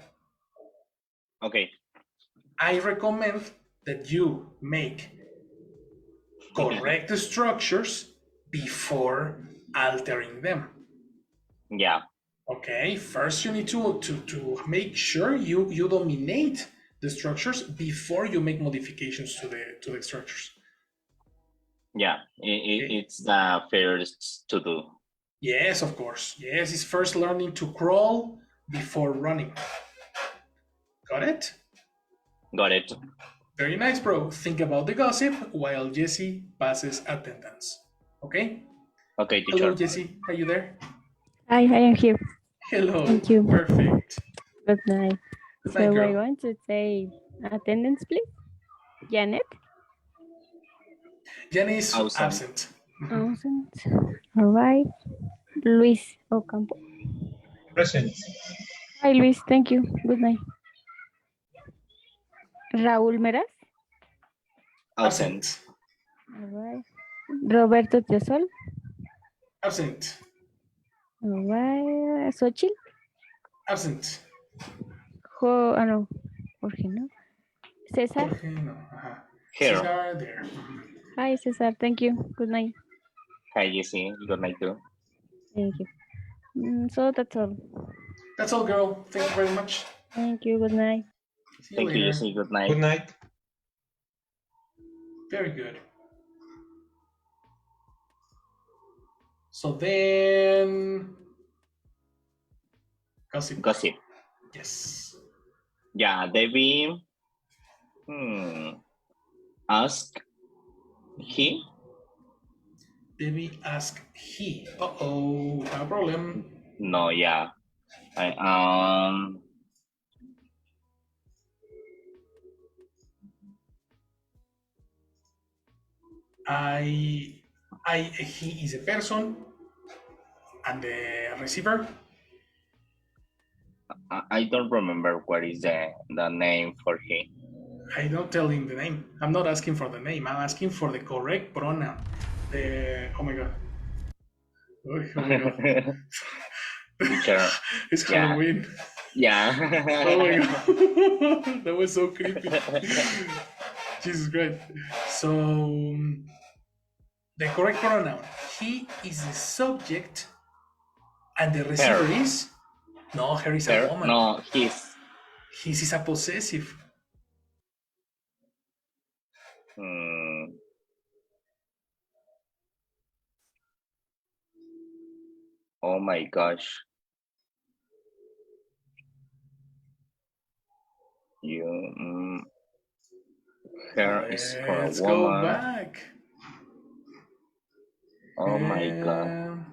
Okay. I recommend that you make correct structures before altering them. Yeah. Okay, first you need to make sure you dominate the structures before you make modifications to the structures. Yeah, it's the first to do. Yes, of course. Yes, it's first learning to crawl before running. Got it? Got it. Very nice, bro. Think about the gossip while Jesse passes attendance. Okay? Okay, teacher. Hello, Jesse. Are you there? Hi, I am here. Hello. Thank you. Perfect. Good night. Good So night, we're girl. going to say attendance, please. Janet? Jenny is Absent. absent. Absent. All right. Luis Ocampo. Present. Hi, Luis. Thank you. Good night. Raúl Meraz. Absent. All right. Roberto Tesol. Absent. All right. Xochitl. Absent. No. Jorge, no. Cesar. Jorge, no. Here. Cesar, there. Hi, Cesar. Thank you. Good night. Hi, Jesse. Good night too. Thank you. So that's all. That's all, girl. Thank you very much. Thank you. Good night. See you Thank later. you, Jesse. Good night. Good night. Very good. So then, gossip. Gossip. Yes. Yeah, Debbie. Ask he. Debbie ask he. Uh-oh, no problem. No, yeah. He is a person, and the receiver. I don't remember what is the name for he. I don't tell him the name. I'm not asking for the name. I'm asking for the correct pronoun. Oh my god. Oh my god. Teacher. It's Halloween. Yeah. Oh my god. That was so creepy. Jesus Christ. So the correct pronoun. He is the subject, and the receiver is. No, her is a woman. No, his. His is a possessive. Oh my gosh. Her is for a woman. Let's go back. Oh my god.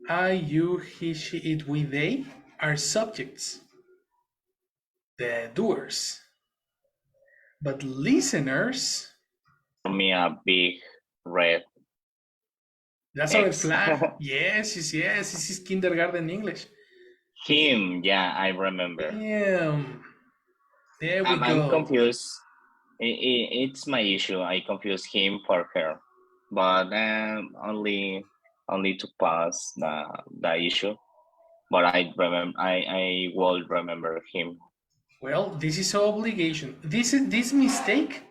I, you, he, she, it, we, they are subjects. The doers. But listeners. For me, a big red. That's a red flag. Yes. This is kindergarten English. Him, yeah, I remember. Him. There we go. I'm confused. It's my issue. I confuse him for her, but only to pass the issue. But I remember. I will remember him. Well, this is an obligation. This mistake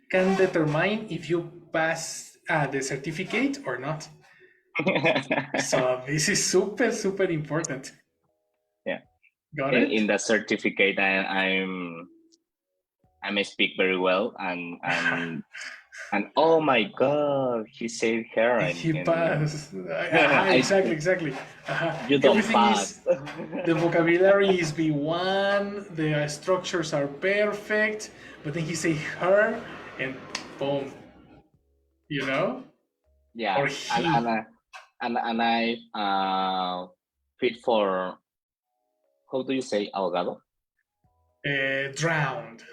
can determine if you pass the certificate or not. So this is super important. Yeah. Got it? In the certificate, I speak very well, and And oh my God, he saved her. He And passed. I- Exactly. you don't Everything pass. is, the vocabulary is B1, the structures are perfect, but then he say her, and boom. You know? Yeah, Or he. and I fit for, how do you say ahogado? Drowned.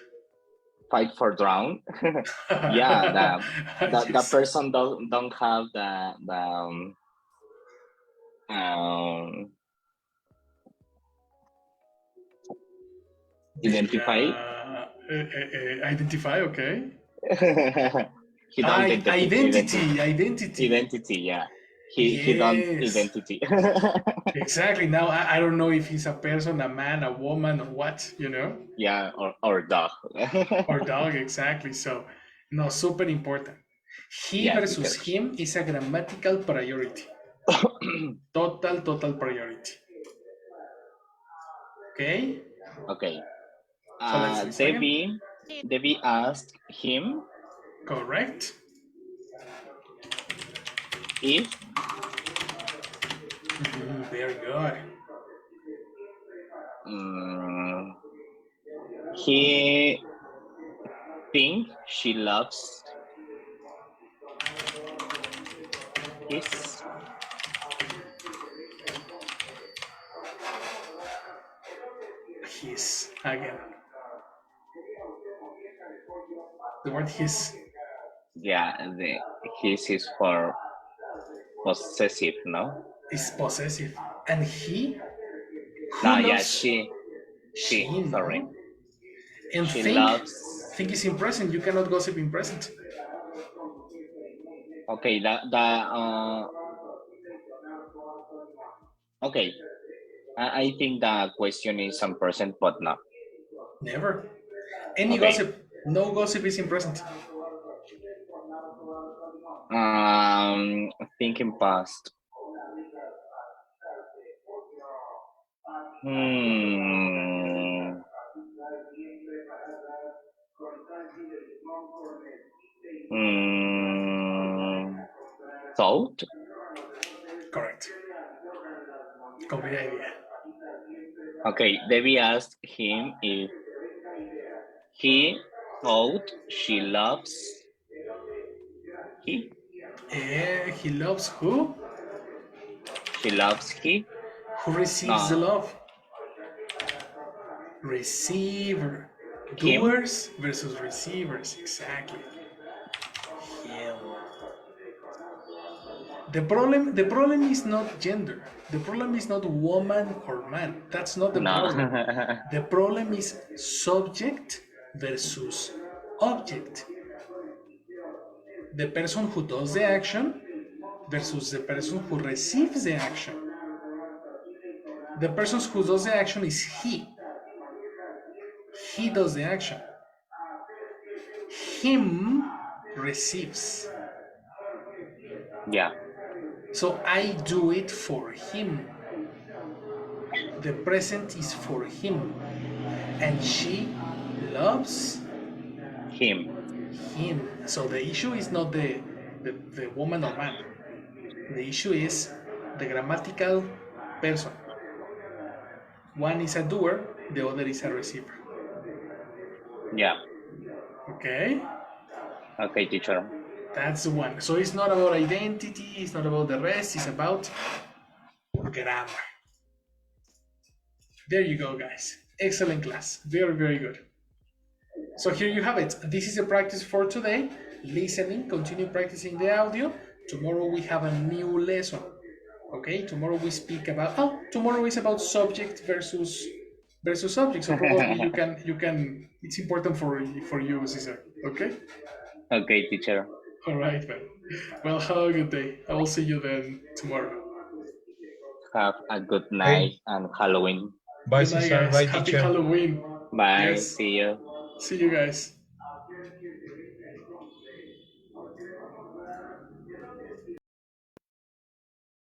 Fight for drown. Yeah, the Yes. person don't have the identify. Identify, okay. He don't Identity. Identity, yeah. He don't Yes. identity. Exactly. Now I don't know if he's a person, a man, a woman, or what, you know? Yeah, or dog. Or dog, exactly. So, no, super important. He Yeah, versus because- him is a grammatical priority. Total priority. Okay? Okay. So let's listen again. Debbie asked him Correct. if Very good. he think she loves his His, again. The word his. yeah, his is for possessive, no? Is possessive. And he? No, yeah, loves she, no? sorry. And She think loves. is in present. You cannot gossip in present. Okay, okay. I think the question is in present, but not. Never. Any Okay. gossip. No gossip is in present. Thinking past. Thought. Correct. Complete idea. Okay, Debbie asked him if he thought she loves he. He loves who? She loves he. Who receives the No. love? Receiver. Him. Doers versus receivers. Exactly. Him. The problem is not gender. The problem is not woman or man. That's not the problem. The problem is subject versus object. The person who does the action versus the person who receives the action. The person who does the action is he. He does the action. Him receives. Yeah. So I do it for him. The present is for him. And she loves Him. him. So the issue is not the woman or man. The issue is the grammatical person. One is a doer, the other is a receiver. Yeah. Okay? Okay, teacher. That's the one. So it's not about identity, it's not about the rest, it's about grammar. There you go, guys. Excellent class. Very good. So here you have it. This is a practice for today. Listening, continue practicing the audio. Tomorrow we have a new lesson. Okay, tomorrow we speak about, tomorrow is about subject versus subject. So probably you can, it's important for you, Cesar. Okay? Okay, teacher. All right, man. Well, have a good day. I will see you then tomorrow. Have a good night and Halloween. Bye, Good night, Cesar. guys. Bye, Happy teacher. Halloween. Bye. Yes. See you. See you guys.